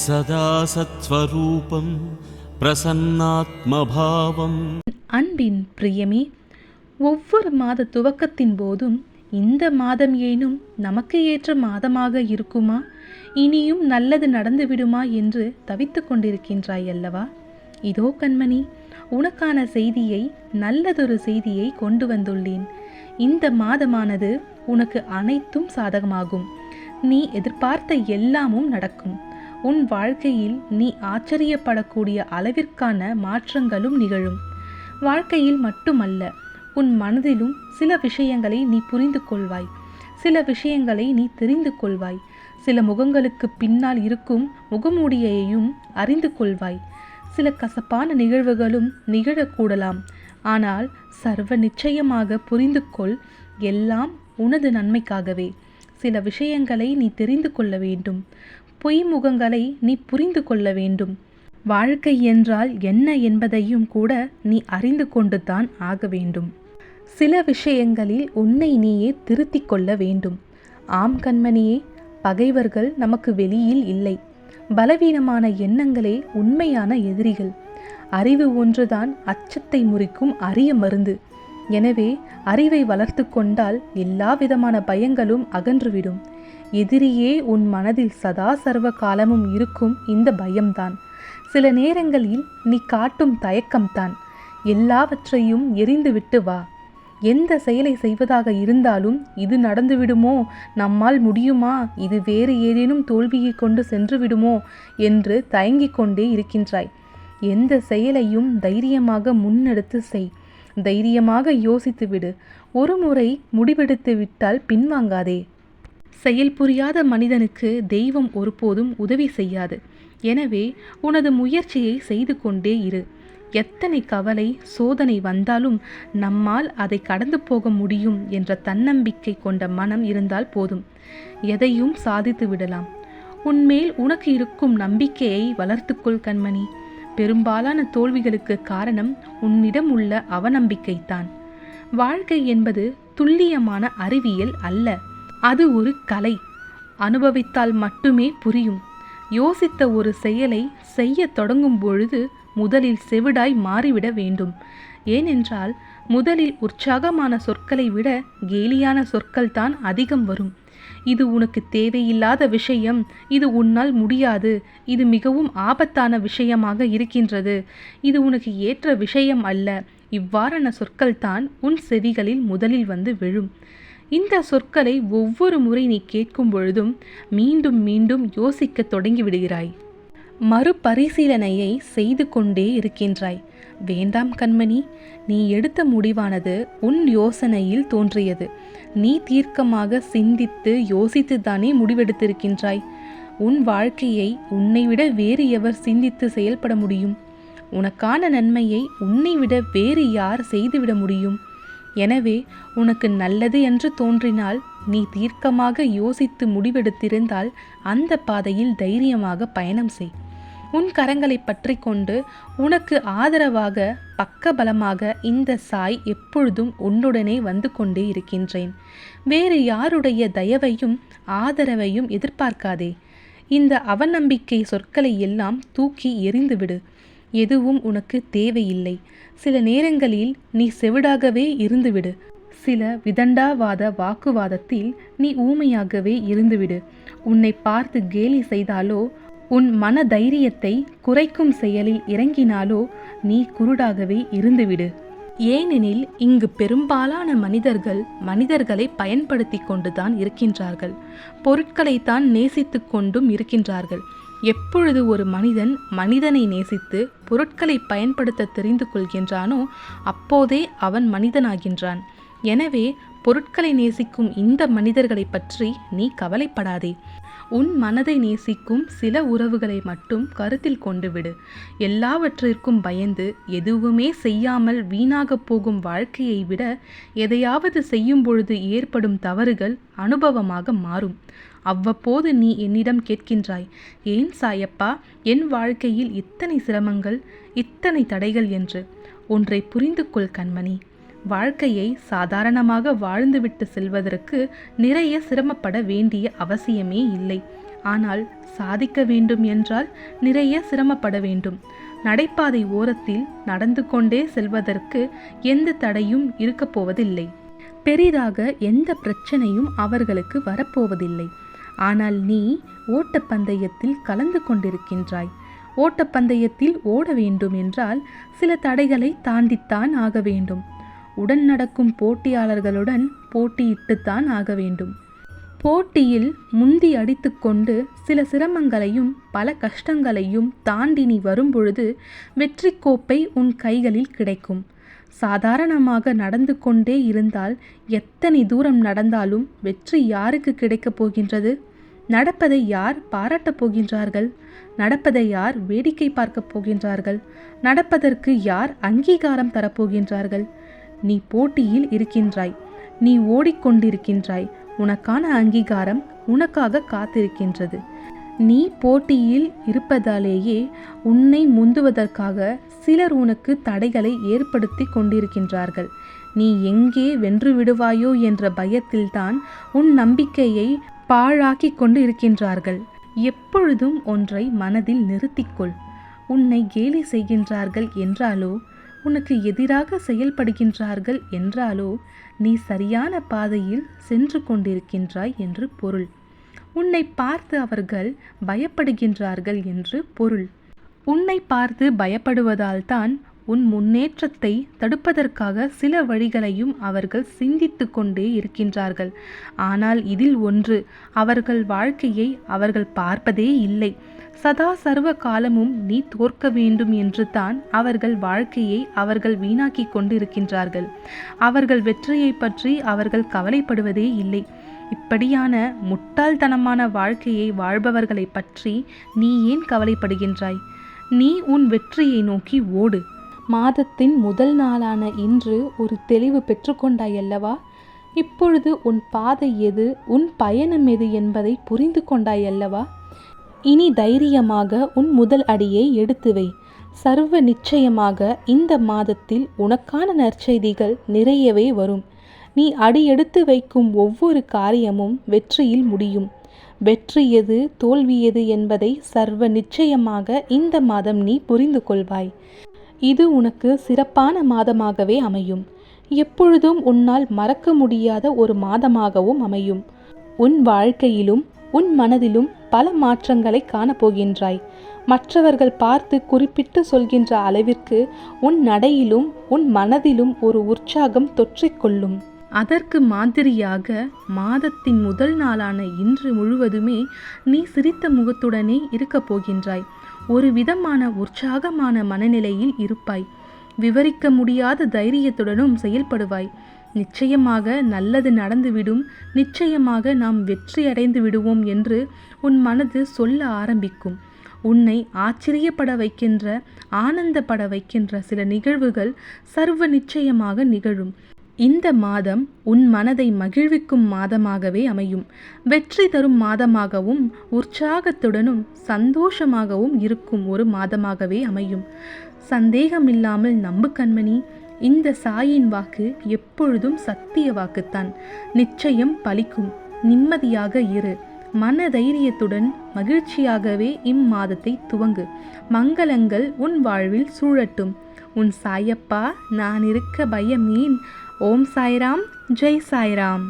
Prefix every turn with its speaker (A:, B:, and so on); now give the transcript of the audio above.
A: சதா சத்ஸ்வரூபம் பிரசன்னாத்மபாவம்.
B: அன்பின் பிரியமே, ஒவ்வொரு மாத துவக்கத்தின் போதும் இந்த மாதம் ஏனும் நமக்கு ஏற்ற மாதமாக இருக்குமா, இனியும் நல்லது நடந்துவிடுமா என்று தவித்து கொண்டிருக்கின்றாய் அல்லவா? இதோ கண்மணி, உனக்கான செய்தியை, நல்லதொரு செய்தியை கொண்டு வந்துள்ளேன். இந்த மாதமானது உனக்கு அனைத்தும் சாதகமாகும். நீ எதிர்பார்த்த எல்லாமும் நடக்கும். உன் வாழ்க்கையில் நீ ஆச்சரியப்படக்கூடிய அளவிற்கான மாற்றங்களும் நிகழும். வாழ்க்கையில் மட்டுமல்ல, உன் மனதிலும் சில விஷயங்களை நீ புரிந்து கொள்வாய், சில விஷயங்களை நீ தெரிந்து கொள்வாய், சில முகங்களுக்கு பின்னால் இருக்கும் முகமூடியையும் அறிந்து கொள்வாய். சில கசப்பான நிகழ்வுகளும் நிகழக்கூடலாம். ஆனால் சர்வ நிச்சயமாக புரிந்து கொள், எல்லாம் உனது நன்மைக்காகவே. சில விஷயங்களை நீ தெரிந்து கொள்ள வேண்டும், பொய் முகங்களை நீ புரிந்து கொள்ள வேண்டும். வாழ்க்கை என்றால் என்ன என்பதையும் கூட நீ அறிந்து கொண்டுதான் ஆக வேண்டும். சில விஷயங்களில் உன்னை நீயே திருத்திக் கொள்ள வேண்டும். ஆம் கண்மணியே, பகைவர்கள் நமக்கு வெளியில் இல்லை. பலவீனமான எண்ணங்களே உண்மையான எதிரிகள். அறிவு ஒன்றுதான் அச்சத்தை முறிக்கும் அரிய மருந்து. எனவே அறிவை வளர்த்து கொண்டால் எல்லா விதமான பயங்களும் அகன்றுவிடும். எதிரியே உன் மனதில் சதா சர்வ காலமும் இருக்கும் இந்த பயம்தான். சில நேரங்களில் நீ காட்டும் தயக்கம்தான். எல்லாவற்றையும் எரிந்துவிட்டு வா. எந்த செயலை செய்வதாக இருந்தாலும், இது நடந்துவிடுமோ, நம்மால் முடியுமா, இது வேறு ஏதேனும் தோல்வியை கொண்டு சென்று விடுமோ என்று தயங்கிக் கொண்டே இருக்கின்றாய். எந்த செயலையும் தைரியமாக முன்னெடுத்து செய். தைரியமாக யோசித்து விடு. ஒரு முறை முடிவெடுத்து விட்டால் பின்வாங்காதே. செயல் புரியாத மனிதனுக்கு தெய்வம் ஒருபோதும் உதவி செய்யாது. எனவே உனது முயற்சியை செய்து கொண்டே இரு. எத்தனை கவலை சோதனை வந்தாலும் நம்மால் அதை கடந்து போக முடியும் என்ற தன்னம்பிக்கை கொண்ட மனம் இருந்தால் போதும். எதையும் சாதித்து விடலாம். உன்மேல் உனக்கு இருக்கும் நம்பிக்கையை வளர்த்துக்கொள் கண்மணி. பெரும்பாலான தோல்விகளுக்கு காரணம் உன்னிடம் உள்ள அவநம்பிக்கைத்தான். வாழ்க்கை என்பது துல்லியமான அறிவியல் அல்ல, அது ஒரு கலை. அனுபவித்தால் மட்டுமே புரியும். யோசித்த ஒரு செயலை செய்ய தொடங்கும் பொழுது முதலில் செவிடாய் மாறிவிட வேண்டும். ஏனென்றால் முதலில் உற்சாகமான சொற்களை விட கேலியான சொற்கள் தான் அதிகம் வரும். இது உனக்கு தேவையில்லாத விஷயம், இது உன்னால் முடியாது, இது மிகவும் ஆபத்தான விஷயமாக இருக்கின்றது, இது உனக்கு ஏற்ற விஷயம் அல்ல, இவ்வாறான சொற்கள் தான் உன் செவிகளில் முதலில் வந்து விழும். இந்த சொற்களை ஒவ்வொரு முறை நீ கேட்கும் பொழுதும் மீண்டும் மீண்டும் யோசிக்க தொடங்கி விடுகிறாய். மறுபரிசீலனையை செய்து கொண்டே இருக்கின்றாய். வேண்டாம் கண்மணி, நீ எடுத்த முடிவானது உன் யோசனையில் தோன்றியது. நீ தீர்க்கமாக சிந்தித்து யோசித்து தானே முடிவெடுத்திருக்கின்றாய். உன் வாழ்க்கையை உன்னை விட வேறு எவர் சிந்தித்து செயல்பட முடியும்? உனக்கான நன்மையை உன்னை விட வேறு யார் செய்துவிட முடியும்? எனவே உனக்கு நல்லது என்று தோன்றினால், நீ தீர்க்கமாக யோசித்து முடிவெடுத்திருந்தால் அந்த பாதையில் தைரியமாக பயணம் செய். உன் கரங்களை பற்றி கொண்டு உனக்கு ஆதரவாக பக்கபலமாக இந்த சாய் எப்பொழுதும் உன்னுடனே வந்து கொண்டே இருக்கின்றேன். வேறு யாருடைய தயவையும் ஆதரவையும் எதிர்பார்க்காதே. இந்த அவநம்பிக்கை சொற்களை எல்லாம் தூக்கி எறிந்துவிடு. எதுவும் உனக்கு தேவையில்லை. சில நேரங்களில் நீ செவிடாகவே இருந்துவிடு. சில விதண்டாவாத வாக்குவாதத்தில் நீ ஊமையாகவே இருந்துவிடு. உன்னை பார்த்து கேலி செய்தாலோ, உன் மன தைரியத்தை குறைக்கும் செயலில் இறங்கினாலோ நீ குருடாகவே இருந்துவிடு. ஏனெனில் இங்கு பெரும்பாலான மனிதர்கள் மனிதர்களை பயன்படுத்தி கொண்டுதான் இருக்கின்றார்கள். பொருட்களைத்தான் நேசித்து கொண்டும் இருக்கின்றார்கள். எப்பொழுது ஒரு மனிதன் மனிதனை நேசித்து பொருட்களை பயன்படுத்த தெரிந்து கொள்கின்றானோ அப்போதே அவன் மனிதனாகின்றான். எனவே பொருட்களை நேசிக்கும் இந்த மனிதர்களை பற்றி நீ கவலைப்படாதே. உன் மனதை நேசிக்கும் சில உறவுகளை மட்டும் கருத்தில் கொண்டு விடு. எல்லாவற்றிற்கும் பயந்து எதுவுமே செய்யாமல் வீணாக போகும் வாழ்க்கையை விட எதையாவது செய்யும் பொழுது ஏற்படும் தவறுகள் அனுபவமாக மாறும். அவ்வப்போது நீ என்னிடம் கேட்கின்றாய், ஏன் சாயப்பா என் வாழ்க்கையில் இத்தனை சிரமங்கள், இத்தனை தடைகள் என்று. ஒன்றை புரிந்து கொள் கண்மணி, வாழ்க்கையை சாதாரணமாக வாழ்ந்துவிட்டு செல்வதற்கு நிறைய சிரமப்பட வேண்டிய அவசியமே இல்லை. ஆனால் சாதிக்க வேண்டும் என்றால் நிறைய சிரமப்பட வேண்டும். நடைபாதை ஓரத்தில் நடந்து கொண்டே செல்வதற்கு எந்த தடையும் இருக்கப் போவதில்லை. பெரிதாக எந்த பிரச்சனையும் அவர்களுக்கு வரப்போவதில்லை. ஆனால் நீ ஓட்டப்பந்தயத்தில் கலந்து கொண்டிருக்கின்றாய். ஓட்டப்பந்தயத்தில் ஓட வேண்டும் என்றால் சில தடைகளை தாண்டித்தான் ஆக வேண்டும். உடன் நடக்கும் போட்டியாளர்களுடன் போட்டியிட்டுத்தான் ஆக வேண்டும். போட்டியில் முந்தி அடித்து கொண்டு சில சிரமங்களையும் பல கஷ்டங்களையும் தாண்டி நீ வரும்பொழுது வெற்றி கோப்பை உன் கைகளில் கிடைக்கும். சாதாரணமாக நடந்து கொண்டே இருந்தால் எத்தனை தூரம் நடந்தாலும் வெற்றி யாருக்கு கிடைக்கப் போகின்றது? நடப்பதை யார் பாராட்டப் போகின்றார்கள்? நடப்பதை யார் வேடிக்கை பார்க்கப் போகின்றார்கள்? நடப்பதற்கு யார் அங்கீகாரம் தரப்போகின்றார்கள்? நீ போட்டியில் இருக்கின்றாய், நீ ஓடிக்கொண்டிருக்கின்றாய். உனக்கான அங்கீகாரம் உனக்காக காத்திருக்கின்றது. நீ போட்டியில் இருப்பதாலேயே உன்னை முந்துவதற்காக சிலர் உனக்கு தடைகளை ஏற்படுத்தி கொண்டிருக்கின்றார்கள். நீ எங்கே வென்று விடுவாயோ என்ற பயத்தில்தான் உன் நம்பிக்கையை பாழாக்கி கொண்டு இருக்கின்றார்கள். எப்பொழுதும் ஒன்றை மனதில் நிறுத்திக்கொள். உன்னை கேலி செய்கின்றார்கள் என்றாலோ, உனக்கு எதிராக செயல்படுகின்றார்கள் என்றாலோ நீ சரியான பாதையில் சென்று கொண்டிருக்கின்றாய் என்று பொருள். உன்னை பார்த்து அவர்கள் பயப்படுகின்றார்கள் என்று பொருள். உன்னை பார்த்து பயப்படுவதால் தான் உன் முன்னேற்றத்தை தடுப்பதற்காக சில வழிகளையும் அவர்கள் சிந்தித்து கொண்டே இருக்கின்றார்கள். ஆனால் இதில் ஒன்று, அவர்கள் வாழ்க்கையை அவர்கள் பார்ப்பதே இல்லை. சதா சர்வ காலமும் நீ தோற்க வேண்டும் என்று தான் அவர்கள் வாழ்க்கையை அவர்கள் வீணாக்கி கொண்டு இருக்கின்றார்கள். அவர்கள் வெற்றியை பற்றி அவர்கள் கவலைப்படுவதே இல்லை. இப்படியான முட்டாள்தனமான வாழ்க்கையை வாழ்பவர்களை பற்றி நீ ஏன் கவலைப்படுகின்றாய்? நீ உன் வெற்றியை நோக்கி ஓடு. மாதத்தின் முதல் நாளான இன்று ஒரு தெளிவு பெற்றுக்கொண்டாயல்லவா? இப்பொழுது உன் பாதை எது, உன் பயணம் எது என்பதை புரிந்து கொண்டாயல்லவா? இனி தைரியமாக உன் முதல் அடியை எடுத்து வை. சர்வ நிச்சயமாக இந்த மாதத்தில் உனக்கான நற்செய்திகள் நிறையவே வரும். நீ அடியெடுத்து வைக்கும் ஒவ்வொரு காரியமும் வெற்றியில் முடியும். வெற்றி எது, தோல்வி எது என்பதை சர்வ நிச்சயமாக இந்த மாதம் நீ புரிந்து கொள்வாய். இது உனக்கு சிறப்பான மாதமாகவே அமையும். எப்பொழுதும் உன்னால் மறக்க முடியாத ஒரு மாதமாகவும் அமையும். உன் வாழ்க்கையிலும் உன் மனதிலும் பல மாற்றங்களை காணப்போகின்றாய். மற்றவர்கள் பார்த்து குறிப்பிட்டு சொல்கின்ற அளவிற்கு உன் நடையிலும் உன் மனதிலும் ஒரு உற்சாகம் தொற்றிக்கொள்ளும். அதற்கு மாதிரியாக மாதத்தின் முதல் நாளான இன்று முழுவதுமே நீ சிரித்த முகத்துடனே இருக்கப் போகின்றாய். ஒரு விதமான உற்சாகமான மனநிலையில் இருப்பாய். விவரிக்க முடியாத தைரியத்துடனும் செயல்படுவாய். நிச்சயமாக நல்லது நடந்துவிடும், நிச்சயமாக நாம் வெற்றி அடைந்து விடுவோம் என்று உன் மனது சொல்ல ஆரம்பிக்கும். உன்னை ஆச்சரியப்பட வைக்கின்ற, ஆனந்தப்பட வைக்கின்ற சில நிகழ்வுகள் சர்வ நிச்சயமாக நிகழும். இந்த மாதம் உன் மனதை மகிழ்விக்கும் மாதமாகவே அமையும். வெற்றி தரும் மாதமாகவும் உற்சாகத்துடனும் சந்தோஷமாகவும் இருக்கும் ஒரு மாதமாகவே அமையும். சந்தேகமில்லாமல் நம்பு கண்மணி. இந்த சாயின் வாக்கு எப்பொழுதும் சத்திய வாக்குத்தான். நிச்சயம் பலிக்கும். நிம்மதியாக இரு. மன தைரியத்துடன் மகிழ்ச்சியாகவே இம்மாதத்தை துவங்கு. மங்களங்கள் உன் வாழ்வில் சூழட்டும். உன் சாயப்பா நான் இருக்க பயமேன். ஓம் சாய்ராம், ஜெய் சாய்ராம்.